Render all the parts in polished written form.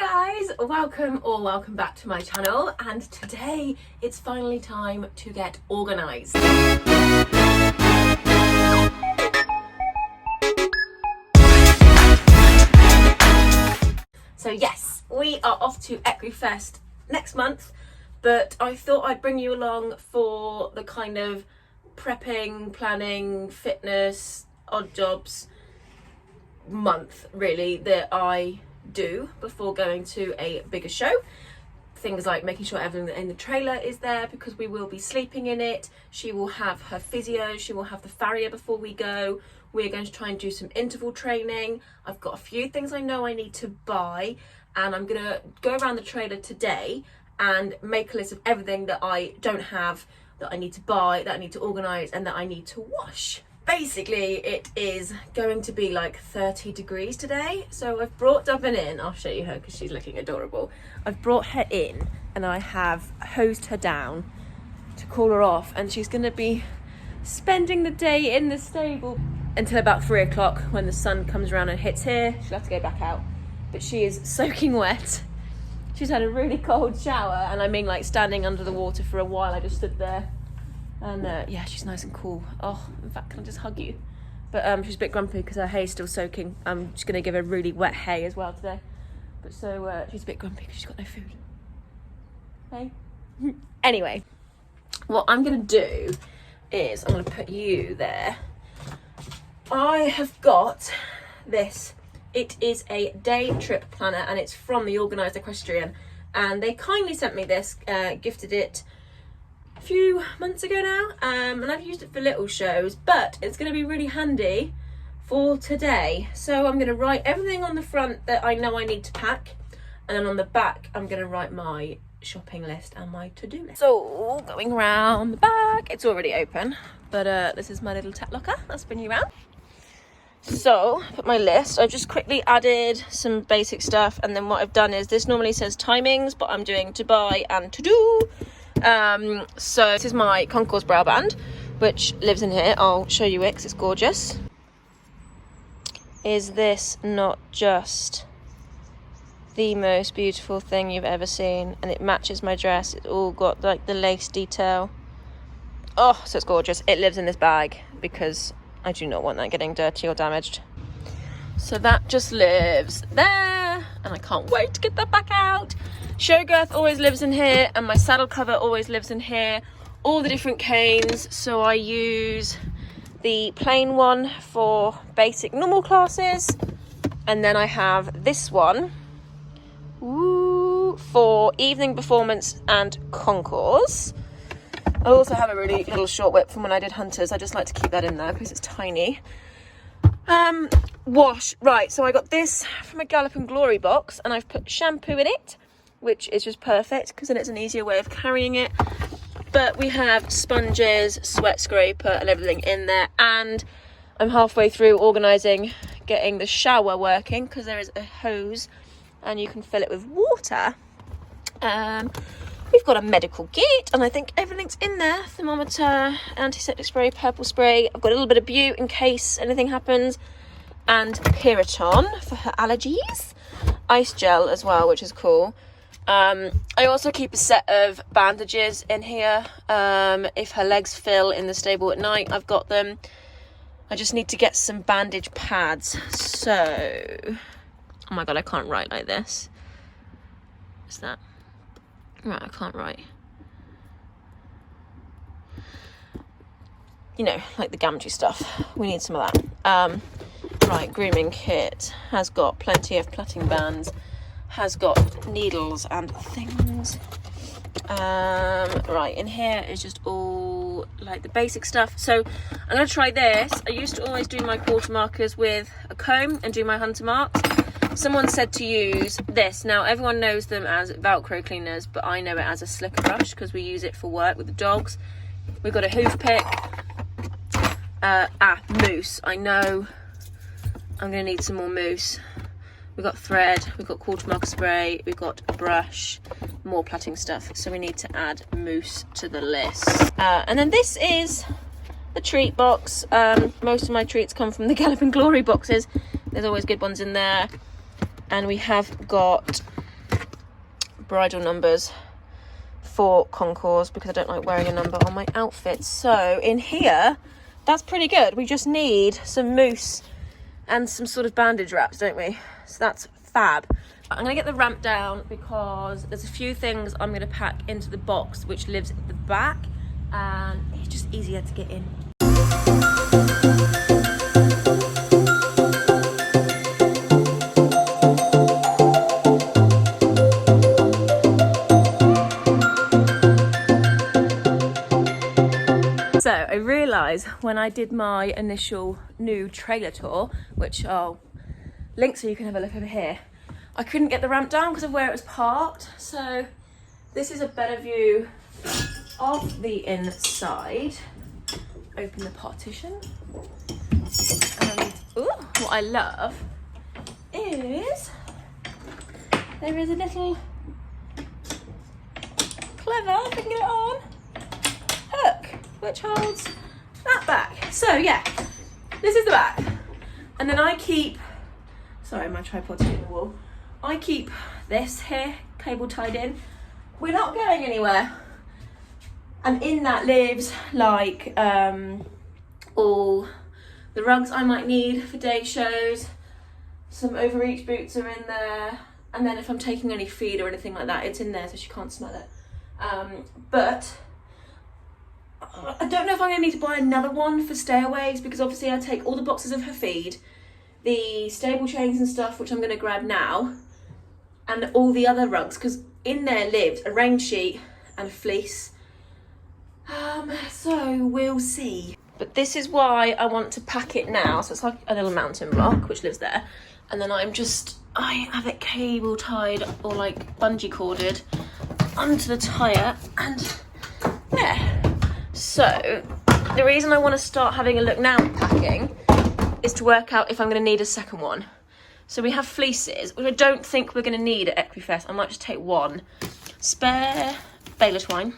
Hi guys, welcome back to my channel, and today it's finally time to get organised. So yes, we are off to Equifest next month, but I thought I'd bring you along for the kind of prepping, planning, fitness, odd jobs month really that I do before going to a bigger show. Things like making sure everything in the trailer is there because we will be sleeping in it. She will have her physio, she will have the Farrier before we go. We're going to try and do some interval training. I've got a few things I know I need to buy, and I'm gonna go around the trailer today and make a list of everything that I don't have, that I need to buy, that I need to organise, and that I need to wash. Basically, it is going to be like 30 degrees today, so I've brought Dublin in. I'll show you her because she's looking adorable. I've brought her in and I have hosed her down to cool her off, and she's going to be spending the day in the stable until about 3 o'clock when the sun comes around and hits here. She'll have to go back out, but she is soaking wet. She's had a really cold shower, and I mean like standing under the water for a while. I just stood there. And yeah, she's nice and cool. Oh, in fact, can I just hug you? But she's a bit grumpy because her hay is still soaking. I'm just going to give her really wet hay as well today. But so she's a bit grumpy because she's got no food. Hey? Anyway, what I'm going to do is I'm going to put you there. I have got this. It is a day trip planner, and it's from the Organised Equestrian. And they kindly sent me this, gifted it a few months ago now, and I've used it for little shows, but it's going to be really handy for today. So I'm going to write everything on the front that I know I need to pack, and then on the back I'm going to write my shopping list and my to-do list. So going around the back, it's already open, but this is my little Tack locker. I'll spin you around. So put my list. I've just quickly added some basic stuff, and then what I've done is, this normally says timings, but I'm doing to buy and to do. So this is my Concours brow band, which lives in here. I'll show you it because it's gorgeous. Is this not just the most beautiful thing you've ever seen? And it matches my dress. It's all got like the lace detail. Oh, so it's gorgeous. It lives in this bag because I do not want that getting dirty or damaged. So that just lives there, and I can't wait to get that back out. Show girth always lives in here, and my saddle cover always lives in here. All the different canes, so I use the plain one for basic normal classes, and then I have this one for evening performance and concours. I also have a really little short whip from when I did hunters. I just like to keep that in there because it's tiny. Wash, right, so I got this from a Gallop and Glory box, and I've put shampoo in it, which is just perfect because then it's an easier way of carrying it. But we have sponges, sweat scraper and everything in there, and I'm halfway through organising getting the shower working because there is a hose and you can fill it with water. We've got a medical kit, and I think everything's in there. Thermometer, antiseptic spray, purple spray. I've got a little bit of Bute in case anything happens, and Piriton for her allergies. Ice gel as well, which is cool. I also keep a set of bandages in here. If her legs fill in the stable at night, I've got them. I just need to get some bandage pads. So, oh my god, I can't write like this. What's that? Right, I can't write. You know, like the Gamgee stuff. We need some of that. Right, grooming kit has got plenty of plaiting bands, has got needles and things. Right, in here is just all like the basic stuff. So I'm going to try this. I used to always do my quarter markers with a comb and do my hunter marks. Someone said to use this. Now, everyone knows them as Velcro cleaners, but I know it as a slicker brush because we use it for work with the dogs. We've got a hoof pick. Mousse. I know I'm going to need some more mousse. We've got thread, we've got quarter marker spray, we've got a brush, more plaiting stuff. So we need to add mousse to the list. And then this is the treat box. Most of my treats come from the Gallop and Glory boxes. There's always good ones in there. And we have got bridle numbers for concours because I don't like wearing a number on my outfit. So in here, that's pretty good. We just need some mousse and some sort of bandage wraps, don't we? So that's fab. I'm gonna get the ramp down because there's a few things I'm gonna pack into the box which lives at the back, and it's just easier to get in. So I realised when I did my initial new trailer tour, which I'll link so you can have a look over here, I couldn't get the ramp down because of where it was parked. So this is a better view of the inside. Open the partition. And ooh, what I love is there is a little clever, if I can get it on, hook which holds that back. So yeah, this is the back. And then I keep, sorry, my tripod's hitting the wall. I keep this here, cable tied in. We're not going anywhere. And in that lives like all the rugs I might need for day shows. Some overreach boots are in there. And then if I'm taking any feed or anything like that, it's in there so she can't smell it. But I don't know if I'm going to need to buy another one for stayaways because obviously I take all the boxes of her feed, the stable chains and stuff, which I'm going to grab now, and all the other rugs, because in there lives a rain sheet and a fleece. So we'll see. But this is why I want to pack it now. So it's like a little mountain block which lives there, and then I have it cable tied or like bungee corded onto the tyre, and yeah. So the reason I want to start having a look now at packing is to work out if I'm going to need a second one. So we have fleeces, which I don't think we're going to need at Equifest. I might just take one spare baler twine,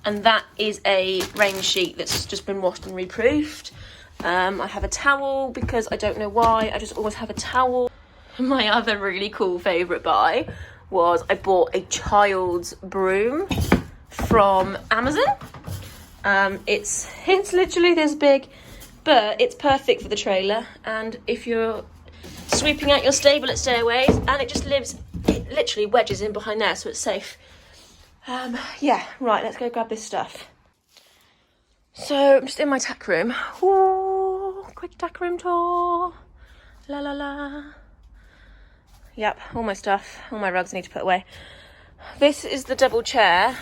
and that is a rain sheet that's just been washed and reproofed. I have a towel because I don't know why, I just always have a towel. My other really cool favourite buy was I bought a child's broom from Amazon. It's literally this big, but it's perfect for the trailer. And if you're sweeping out your stable at stairways, and it literally wedges in behind there, so it's safe. Yeah, right, let's go grab this stuff. So I'm just in my tack room. Ooh, quick tack room tour. La la la. Yep, all my stuff, all my rugs I need to put away. This is the double chair,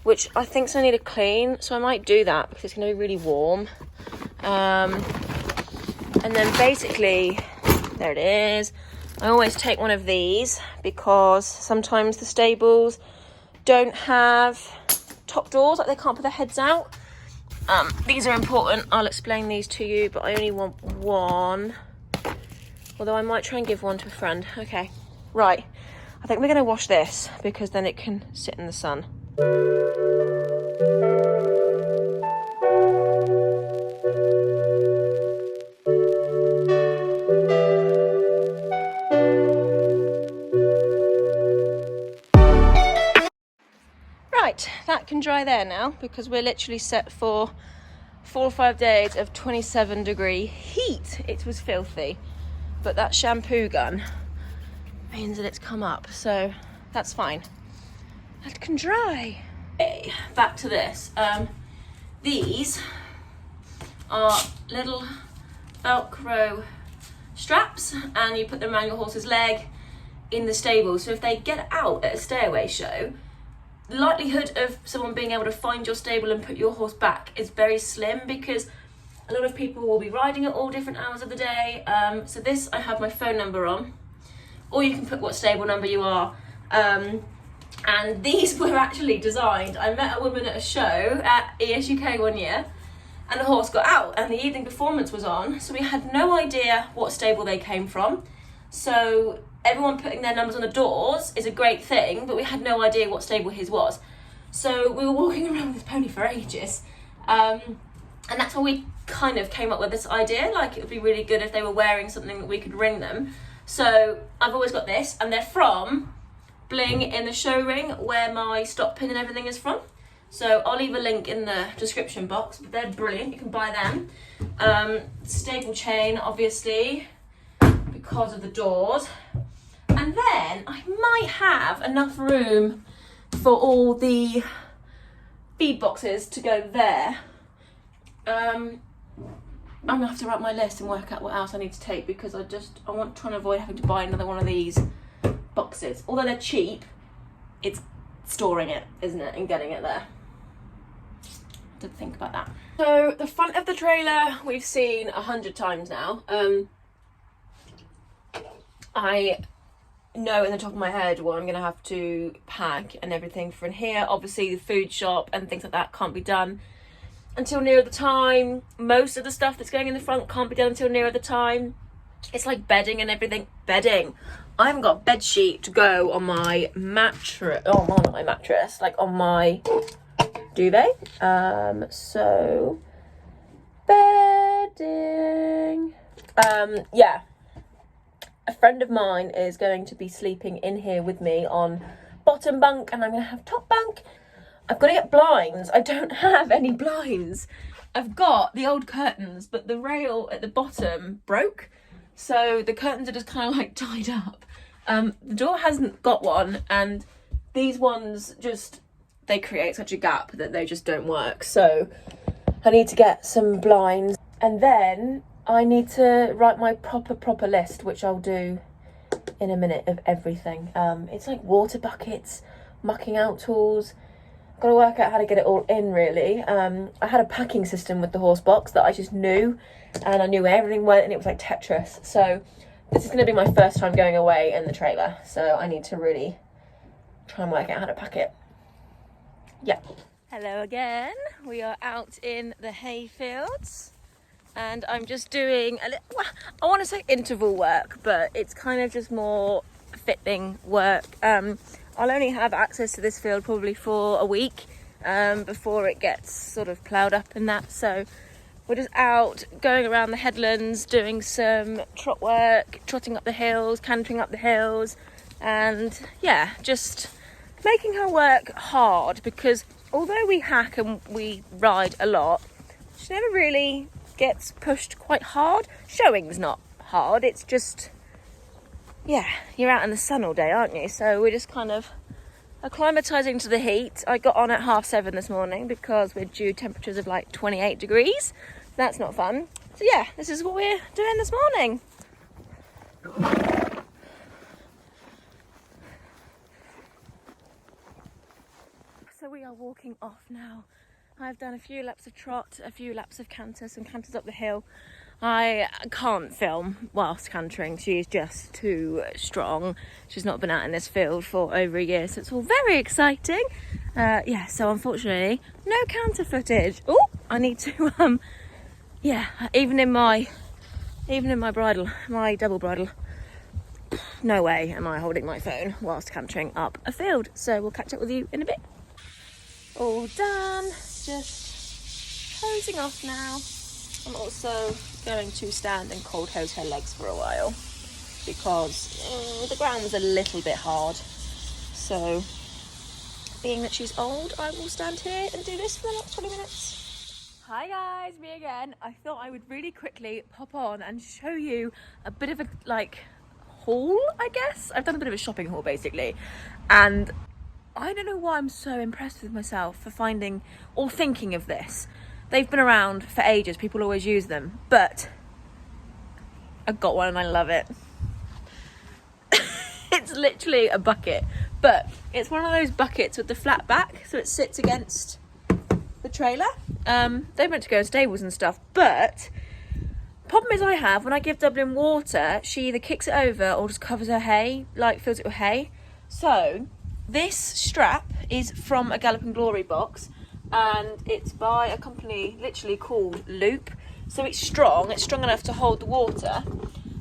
which I think I need to clean, so I might do that because it's going to be really warm. And then basically, there it is. I always take one of these because sometimes the stables don't have top doors, like they can't put their heads out. These are important. I'll explain these to you, but I only want one. Although I might try and give one to a friend. Okay, right. I think we're going to wash this because then it can sit in the sun. Right, that can dry there now because we're literally set for 4 or 5 days of 27-degree heat. It was filthy, but that shampoo gun means that it's come up, so that's fine. That can dry. Okay, back to this. These are little Velcro straps, and you put them around your horse's leg in the stable. So if they get out at a stairway show, the likelihood of someone being able to find your stable and put your horse back is very slim because a lot of people will be riding at all different hours of the day. So this, I have my phone number on, or you can put what stable number you are. And these were actually designed. I met a woman at a show at ESUK one year, and the horse got out and the evening performance was on, so we had no idea what stable they came from. So everyone putting their numbers on the doors is a great thing, but we had no idea what stable his was. So we were walking around with this pony for ages. And that's when we kind of came up with this idea, like it would be really good if they were wearing something that we could ring them. So I've always got this, and they're from bling in the show ring where my stop pin and everything is from. So I'll leave a link in the description box, but they're brilliant, you can buy them. Stable chain, obviously, because of the doors. And then I might have enough room for all the feed boxes to go there. I'm gonna have to write my list and work out what else I need to take, because I want to try and avoid having to buy another one of these boxes. Although they're cheap, it's storing it, isn't it, and getting it there. Didn't think about that. So the front of the trailer we've seen 100 times now. I know in the top of my head what I'm gonna have to pack and everything for in here. Obviously the food shop and things like that can't be done until nearer the time. Most of the stuff that's going in the front can't be done until nearer the time. It's like bedding and everything. Bedding. I haven't got a bed sheet to go on my mattress. Oh, not my mattress. Like on my duvet. So bedding. Yeah. A friend of mine is going to be sleeping in here with me on bottom bunk, and I'm going to have top bunk. I've got to get blinds. I don't have any blinds. I've got the old curtains, but the rail at the bottom broke. So the curtains are just kind of like tied up. The door hasn't got one, and these ones just, they create such a gap that they just don't work. So I need to get some blinds, and then I need to write my proper list, which I'll do in a minute, of everything. It's like water buckets, mucking out tools. Got to work out how to get it all in, really. I had a packing system with the horse box that I just knew, and I knew where everything went, and it was like Tetris. So this is going to be my first time going away in the trailer, so I need to really try and work out how to pack it. Yeah. Hello again. We are out in the hay fields, and I'm just doing a little, I want to say interval work, but it's kind of just more fitting work. I'll only have access to this field probably for a week before it gets sort of ploughed up and that. So we're just out going around the headlands, doing some trot work, trotting up the hills, cantering up the hills, and yeah, just making her work hard, because although we hack and we ride a lot, she never really gets pushed quite hard. Showing's not hard, it's just, yeah, you're out in the sun all day, aren't you? So we're just kind of acclimatising to the heat. I got on at 7:30 this morning because we're due temperatures of like 28 degrees. That's not fun. So yeah, this is what we're doing this morning. So we are walking off now. I've done a few laps of trot, a few laps of canter, some canters up the hill. I can't film whilst cantering. She's just too strong. She's not been out in this field for over a year, so it's all very exciting. Yeah, so unfortunately, no canter footage. Oh, I need to, yeah, even in my bridle, my double bridle, no way am I holding my phone whilst cantering up a field. So we'll catch up with you in a bit. All done, just hosing off now. I'm also going to stand and cold hose her legs for a while because the ground was a little bit hard. So being that she's old, I will stand here and do this for the next 20 minutes. Hi guys, me again. I thought I would really quickly pop on and show you a bit of a haul, I guess. I've done a bit of a shopping haul basically, and I don't know why I'm so impressed with myself for finding or thinking of this. They've been around for ages, people always use them, but I got one and I love it. It's literally a bucket, but it's one of those buckets with the flat back, so it sits against the trailer. They're meant to go in stables and stuff, but problem is when I give Dublin water, she either kicks it over or just covers her hay, like fills it with hay. So this strap is from a Galloping Glory box, and it's by a company literally called Loop. So it's strong enough to hold the water,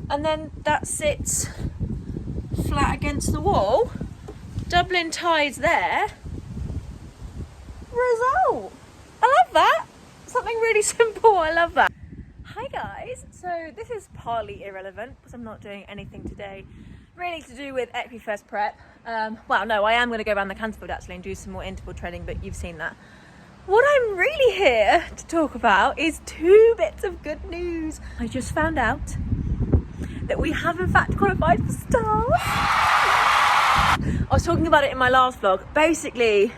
and then that sits flat against the wall. Dublin ties there. Result. I love that. Something really simple, I love that. Hi guys, so this is partly irrelevant because I'm not doing anything today really to do with Equifest prep. Well, no, I am going to go around the Canterfield actually and do some more interval training, but you've seen that. What I'm really here to talk about is 2 bits of good news. I just found out that we have in fact qualified for stars. I was talking about it in my last vlog. Basically,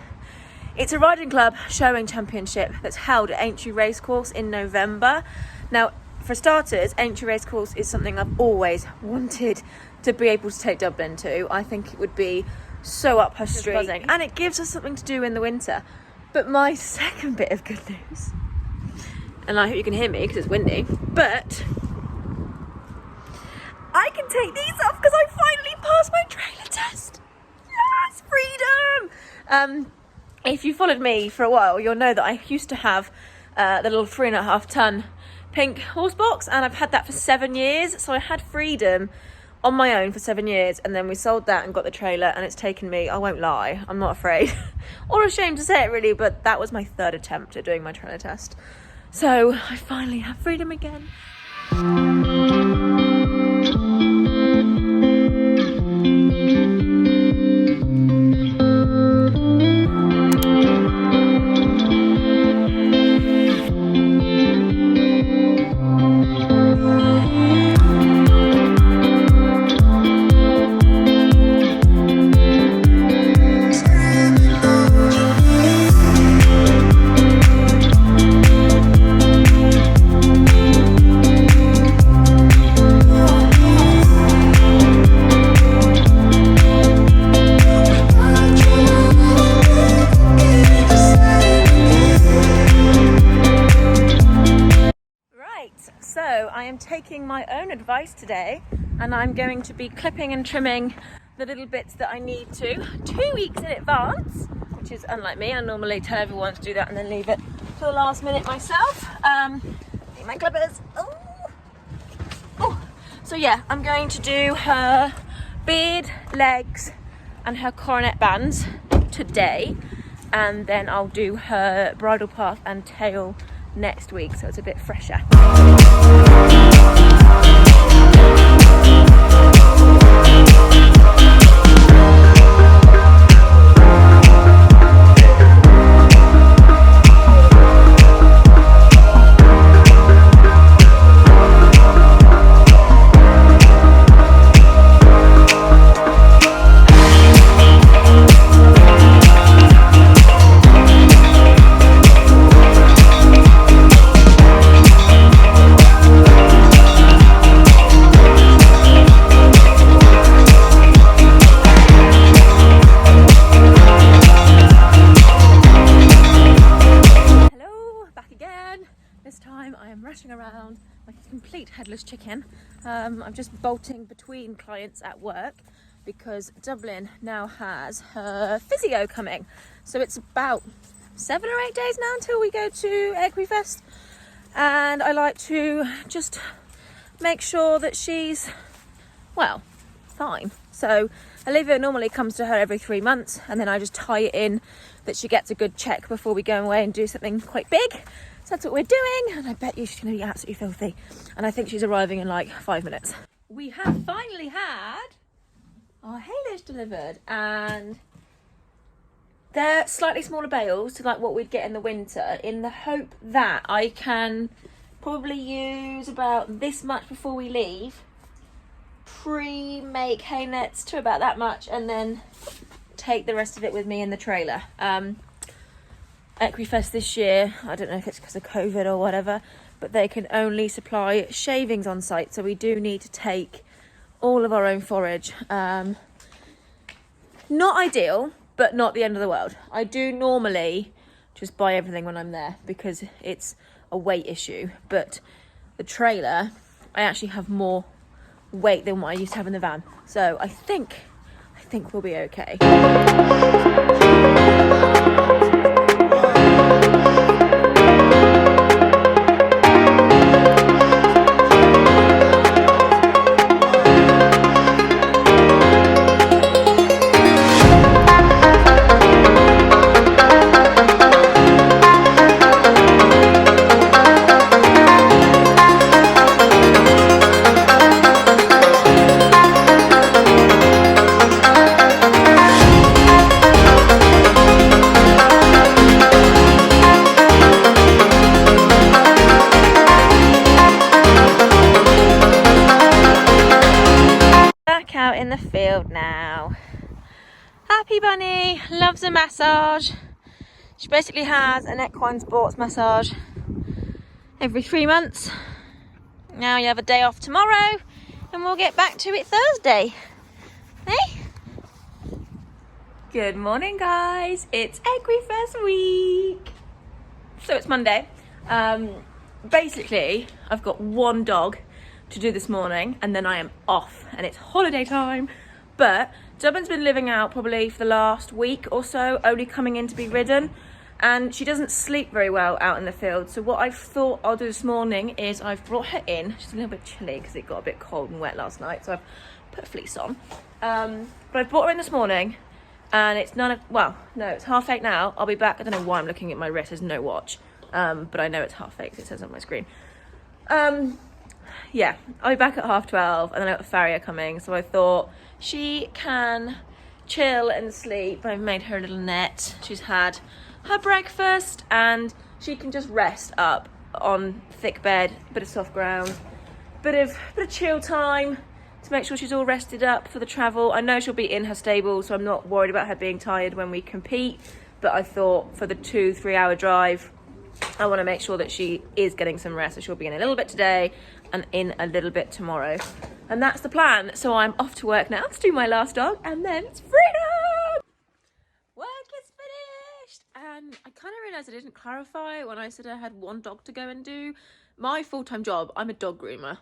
it's a riding club showing championship that's held at Aintree Racecourse in November. Now, for starters, Aintree Racecourse is something I've always wanted to be able to take Dublin to. I think it would be so up her street, and it gives us something to do in the winter. But my second bit of good news, and I hope you can hear me because it's windy, but I can take these off because I finally passed my trailer test. Yes, freedom! If you followed me for a while, you'll know that I used to have the little 3.5 ton pink horse box, and I've had that for 7 years. So I had freedom on my own for 7 years, and then we sold that and got the trailer, and it's taken me, I won't lie, I'm not afraid or ashamed to say it really, but that was my 3rd attempt at doing my trailer test. So I finally have freedom again. Taking my own advice today, and I'm going to be clipping and trimming the little bits that I need to 2 weeks in advance, which is unlike me. I normally tell everyone to do that and then leave it to the last minute myself. Need my clippers. So yeah, I'm going to do her beard, legs and her coronet bands today, and then I'll do her bridle path and tail next week, so it's a bit fresher. Around like a complete headless chicken. I'm just bolting between clients at work because Dublin now has her physio coming, so it's about 7 or 8 days now until we go to Equifest, and I like to just make sure that she's, well, fine. So Olivia normally comes to her every 3 months, and then I just tie it in that she gets a good check before we go away and do something quite big. So that's what we're doing, and I bet you she's going to be absolutely filthy. And I think she's arriving in like 5 minutes. We have finally had our haylage delivered, and they're slightly smaller bales to like what we'd get in the winter, in the hope that I can probably use about this much before we leave, pre-make hay nets to about that much, and then take the rest of it with me in the trailer. Equifest this year, I don't know if it's because of COVID or whatever, but they can only supply shavings on site, so we do need to take all of our own forage. Not ideal, but not the end of the world. I do normally just buy everything when I'm there because it's a weight issue, but the trailer, I actually have more weight than what I used to have in the van, so I think we'll be okay. now. Happy bunny, loves a massage. She basically has an equine sports massage every 3 months. Now you have a day off tomorrow and we'll get back to it Thursday. Hey? Good morning guys, it's Equifest week. So it's Monday. Basically, I've got one dog to do this morning and then I am off and it's holiday time. But Dublin's been living out probably for the last week or so, only coming in to be ridden. And she doesn't sleep very well out in the field. So what I thought I'll do this morning is I've brought her in. She's a little bit chilly because it got a bit cold and wet last night. So I've put a fleece on. But I brought her in this morning and it's it's 8:30 now. I'll be back. I don't know why I'm looking at my wrist. There's no watch. But I know it's 8:30 because it says on my screen. Yeah, I'll be back at 12:30 and then I've got Farrier coming. So I thought she can chill and sleep. I've made her a little net. She's had her breakfast and she can just rest up on thick bed, bit of soft ground, bit of chill time to make sure she's all rested up for the travel. I know she'll be in her stable, so I'm not worried about her being tired when we compete, but I thought for the 2-3 hour drive I want to make sure that she is getting some rest. So she'll be in a little bit today and in a little bit tomorrow, and that's the plan. So I'm off to work now to do my last dog and then it's freedom. Work is finished. And I kind of realised I didn't clarify when I said I had one dog to go and do. My full-time job, I'm a dog groomer,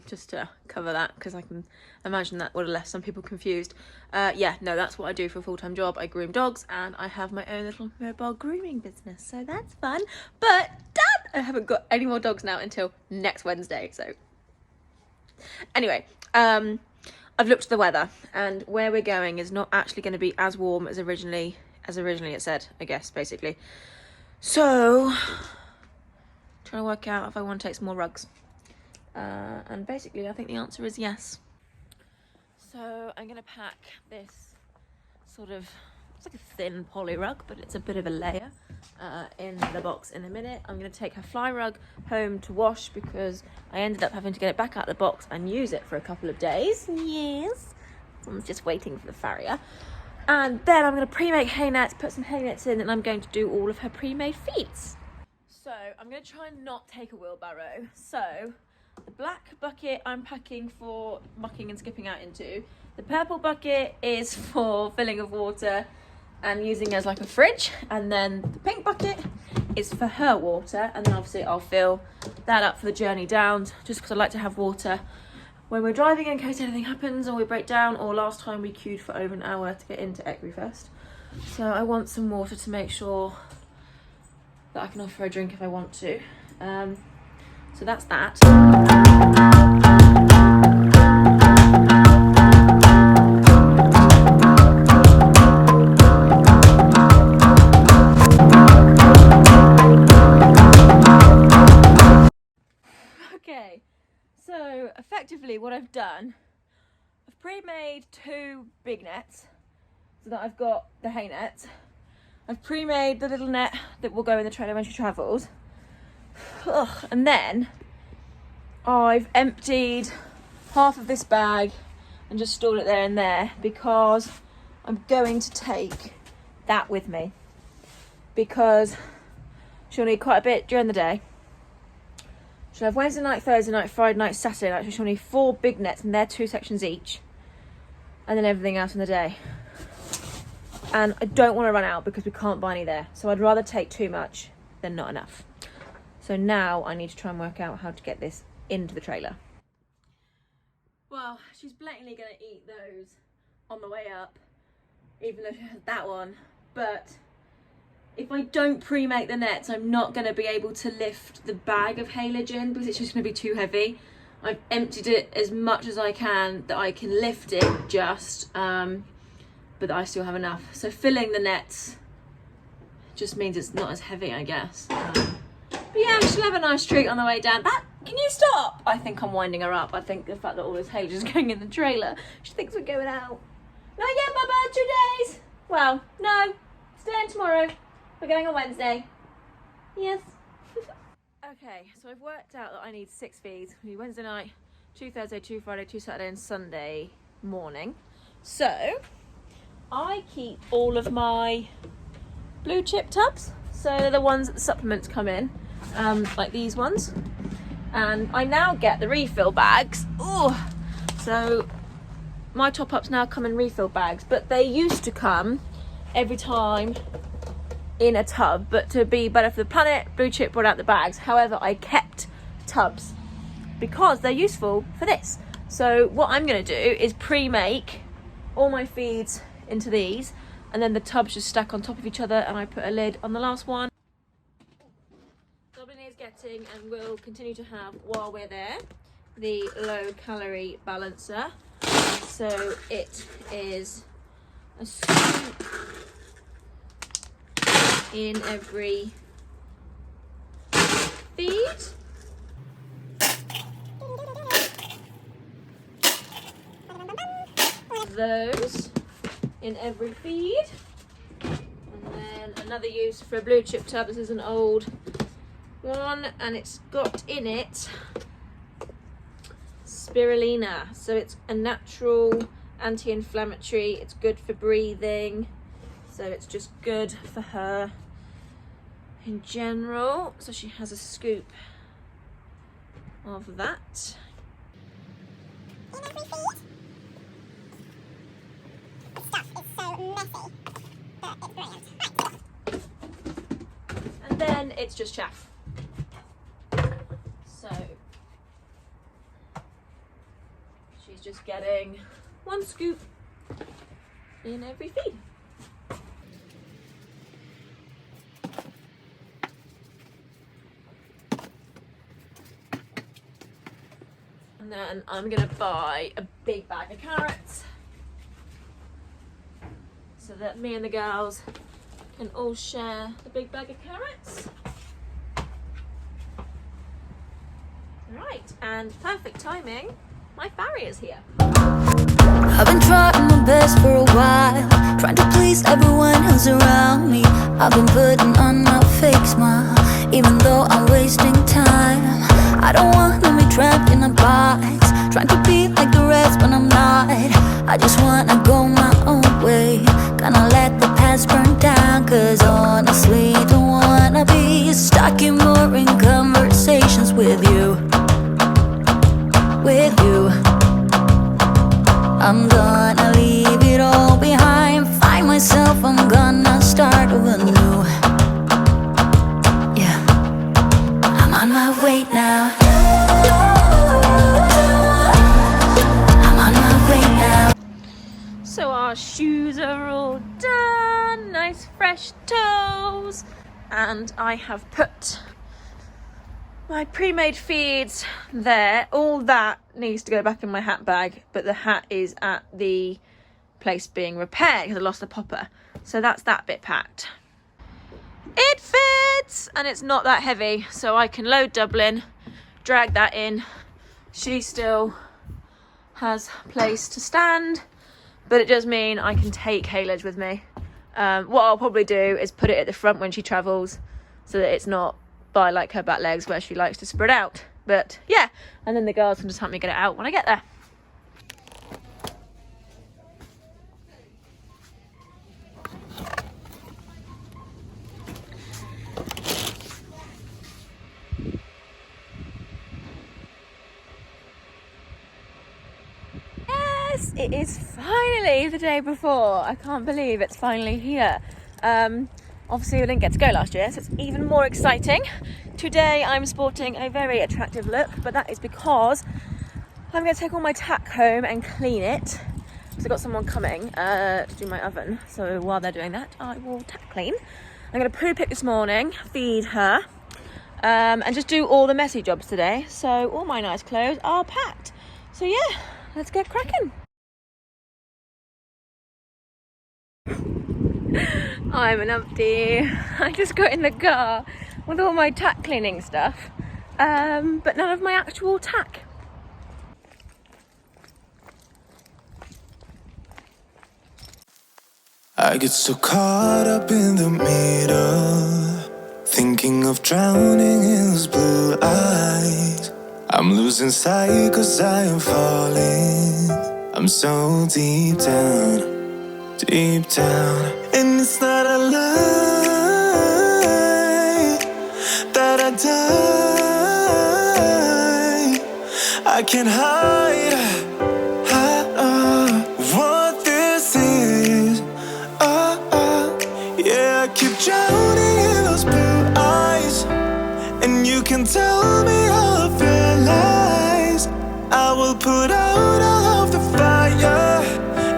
just to cover that because I can imagine that would have left some people confused. That's what I do for a full-time job. I groom dogs and I have my own little mobile grooming business, so that's fun. But damn, I haven't got any more dogs now until next Wednesday. So anyway, I've looked at the weather and where we're going is not actually going to be as warm as originally it said, I guess, basically. So trying to work out if I want to take some more rugs, and basically I think the answer is yes. So I'm going to pack this sort of, it's like a thin poly rug, but it's a bit of a layer, in the box in a minute. I'm going to take her fly rug home to wash because I ended up having to get it back out of the box and use it for a couple of days. Yes, I'm just waiting for the Farrier. And then I'm going to pre-make hay nets, put some hay nets in, and I'm going to do all of her pre-made feeds. So I'm going to try and not take a wheelbarrow. So the black bucket I'm packing for mucking and skipping out into. The purple bucket is for filling of water and using as like a fridge. And then the pink bucket is for her water. And then obviously I'll fill that up for the journey down, just because I like to have water when we're driving in case anything happens or we break down, or last time we queued for over an hour to get into Equifest. So I want some water to make sure that I can offer a drink if I want to. So that's that. Okay, so effectively what I've done, I've pre-made 2 big nets so that I've got the hay net. I've pre-made the little net that will go in the trailer when she travels. And then I've emptied half of this bag and just stored it there and there because I'm going to take that with me because she'll need quite a bit during the day. She'll have Wednesday night, Thursday night, Friday night, Saturday night. So she'll need 4 big nets and they're 2 sections each, and then everything else in the day. And I don't want to run out because we can't buy any there. So I'd rather take too much than not enough. So now I need to try and work out how to get this into the trailer. Well, she's blatantly going to eat those on the way up, even though she has that one. But if I don't pre-make the nets, I'm not going to be able to lift the bag of haylage in because it's just going to be too heavy. I've emptied it as much as I can that I can lift it just, but I still have enough. So filling the nets just means it's not as heavy, I guess. But yeah, she'll have a nice treat on the way down. Can you stop? I think I'm winding her up. I think the fact that all this haylage is going in the trailer, she thinks we're going out. Not yet, Bubba, 2 days. Well, no, staying tomorrow. We're going on Wednesday. Yes. Okay, so I've worked out that I need 6 feeds. We need Wednesday night, 2 Thursday, 2 Friday, 2 Saturday and Sunday morning. So I keep all of my blue chip tubs. So they're the ones that the supplements come in, like these ones. And I now get the refill bags. Ooh. So my top-ups now come in refill bags, but they used to come every time in a tub. But to be better for the planet, Blue Chip brought out the bags. However, I kept tubs because they're useful for this. So what I'm going to do is pre-make all my feeds into these, and then the tubs just stack on top of each other, and I put a lid on the last one. Dublin is getting, and will continue to have while we're there, the low calorie balancer. So it is a scoop in every feed. Those in every feed. And then another use for a Blue Chip tub. This is an old one, and it's got in it spirulina. So it's a natural anti-inflammatory. It's good for breathing. So it's just good for her in general. So she has a scoop of that. In every feed. Stuff is so messy, but it's brilliant. Right. And then it's just chaff. So she's just getting one scoop in every feed. And then I'm gonna buy a big bag of carrots so that me and the girls can all share the big bag of carrots. Right, and perfect timing, my Farrier's here. I've been trying my best for a while, trying to please everyone who's around me. I've been putting on my fake smile, even though I'm wasting time. I don't wanna be trapped in a box, trying to be like the rest when I'm not. I just wanna go my own way, gonna let the past burn down. Cause honestly, don't wanna be stuck in boring conversations with you. With you, I'm gonna leave it all behind, find myself, I'm gonna start over new. Yeah, I'm on my way now. I'm on my way now. So our shoes are all done, nice fresh toes, and I have put my pre-made feeds there. All that needs to go back in my hat bag, but the hat is at the place being repaired because I lost the popper. So that's that bit packed. It fits, and it's not that heavy, so I can load Dublin, drag that in. She still has place to stand, but it does mean I can take haylage with me. What I'll probably do is put it at the front when she travels, so that it's not by like her back legs where she likes to spread out. But yeah, and then the girls can just help me get it out when I get there. Yes, it is finally the day before. I can't believe it's finally here. Obviously we didn't get to go last year, so it's even more exciting. Today I'm sporting a very attractive look, but that is because I'm going to take all my tack home and clean it. So I've got someone coming to do my oven, so while they're doing that I will tack clean. I'm going to poo pick this morning, feed her, and just do all the messy jobs today. So all my nice clothes are packed. So yeah, let's get cracking. I'm an umpty. I just got in the car with all my tack cleaning stuff, but none of my actual tack. I get so caught up in the middle, thinking of drowning in those blue eyes. I'm losing sight cause I am falling. I'm so deep down, and it's not a lie that I die. I can't hide what this is. Yeah, I keep drowning in those blue eyes, and you can tell me all of your lies. I will put out all of the fire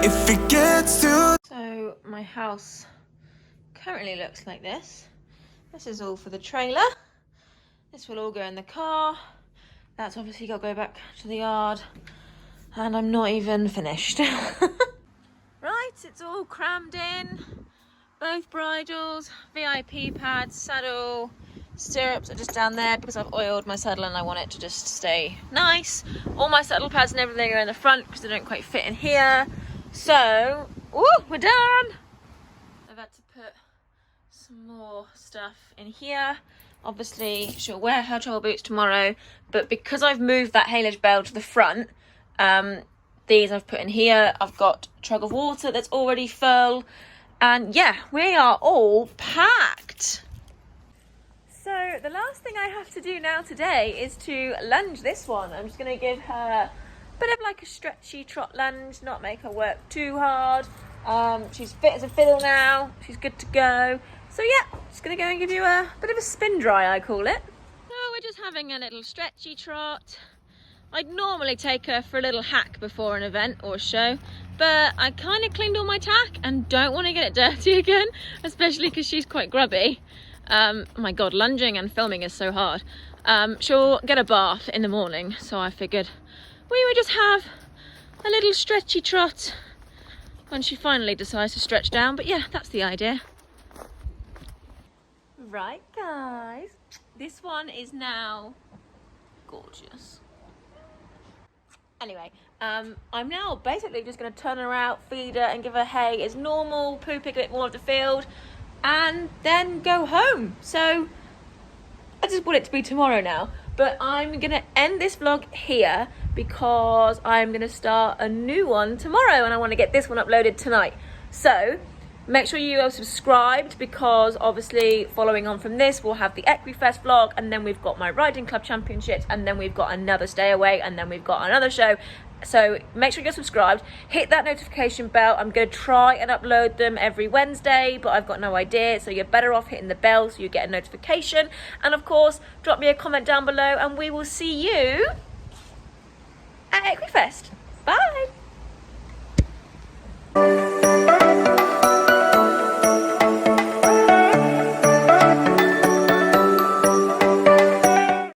if it gets too. So my house currently looks like this. This is all for the trailer. This will all go in the car. That's obviously got to go back to the yard. And I'm not even finished. Right, it's all crammed in. Both bridles, VIP pads, saddle, stirrups are just down there because I've oiled my saddle and I want it to just stay nice. All my saddle pads and everything are in the front because they don't quite fit in here. So, we're done. I've had to put some more stuff in here. Obviously, she'll wear her travel boots tomorrow, but because I've moved that haylage bell to the front, these I've put in here. I've got a jug of water that's already full, and yeah, we are all packed. So the last thing I have to do now today is to lunge this one. I'm just going to give her a bit of like a stretchy trot lunge, not make her work too hard. She's fit as a fiddle now. She's good to go. So yeah, just going to go and give you a bit of a spin dry, I call it. So we're just having a little stretchy trot. I'd normally take her for a little hack before an event or a show, but I kind of cleaned all my tack and don't want to get it dirty again, especially because she's quite grubby. Oh my god, lunging and filming is so hard. She'll get a bath in the morning, so I figured we would just have a little stretchy trot when she finally decides to stretch down. But yeah, that's the idea. Right guys, this one is now gorgeous. Anyway, I'm now basically just going to turn her out, feed her and give her hay as normal, poo pick a bit more of the field, and then go home. So I just want it to be tomorrow now, but I'm going to end this vlog here because I'm going to start a new one tomorrow and I want to get this one uploaded tonight. So make sure you are subscribed because obviously following on from this we'll have the Equifest vlog, and then we've got my riding club championships, and then we've got another stay away, and then we've got another show. So make sure you're subscribed, hit that notification bell. I'm going to try and upload them every Wednesday, but I've got no idea, so you're better off hitting the bell so you get a notification. And of course, drop me a comment down below and we will see you at Equifest.